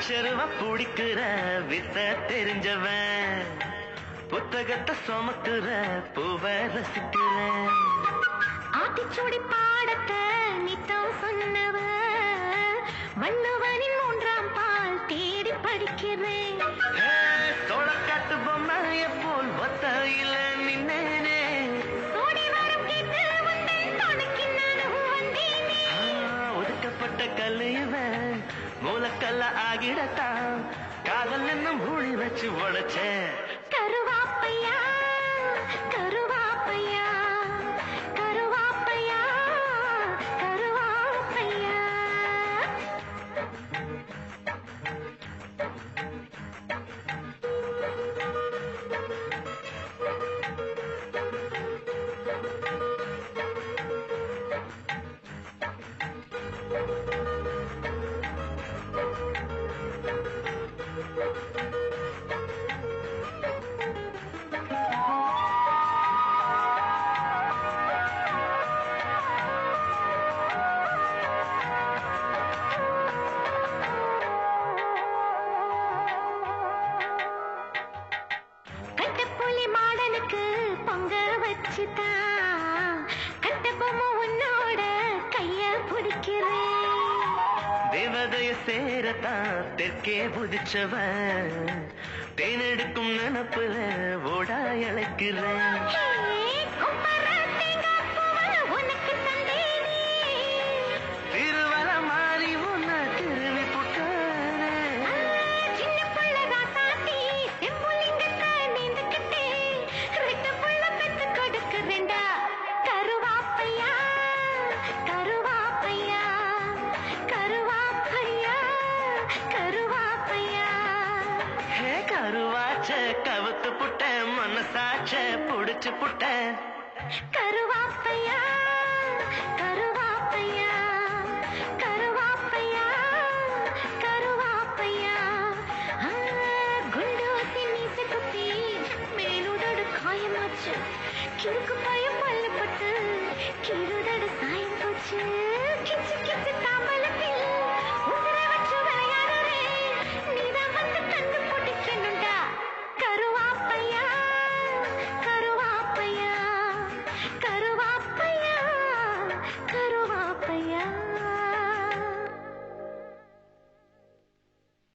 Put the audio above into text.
அச்சருவ பிடிக்கிற வித்த தெரிஞ்சவன் புத்தகத்தை சுமக்குற பூவ ரசிக்கிற ஆத்திச்சூடி பாடத்தை நித்தம் சொன்னவ வள்ளுவனின் 3ஆம் பால் தேடி படிக்கிறேன். சோழக்காட்டு பொம்மைய போல் ஒத்தையில நின்னேனே ஓடி வரும் கேட்டு வந்தேன் துணைக்கு நானும் வந்தேனே. ஒதுக்கப்பட்ட கல்லுவன் மூலக்கல்ல ஆகிடத்தான் காதல் என்னும் மூடி வச்சு உடைச்சேன். கருவாப்பையா கருவாப்பையா கருவாப்பையா கருவாப்பையா. கட்டப்புலி மாடனுக்கு பொங்க வச்சுதான் கட்டபொம்மை உன்னோட கைய பிடிக்கிறேன். தேவதைய சேரத்தான் தெற்கே புதிச்சவன் தேனெடுக்கும் நினப்புல ஓடா இழைக்கிறேன். உனக்கு தந்தேனே திருவல மாறி உன்ன திருவி புட்டானே. சின்ன புள்ள ராசாத்தி செம்புலிங்கத்தை நீந்துக்கிட்டே ரெட்ட புள்ள பெத்து கொடுக்கிறேன்டா. கருவாப்பையா கருவாப்பையா கருவாப்பையா கருவாப்பையா. கருவாச்ச கவுத்து புட்ட மனசாச்ச புடிச்சு புட்ட கருவாப்பையா கருவாப்பையா கருவாப்பையா கருவாப்பையா. குண்டூசி நீச குத்தி மேலுடடு காயமாச்சு கிழக்கு பயம் பல்லப்பட்டு கீழுடடு சாயம் போச்சு. கிச்சு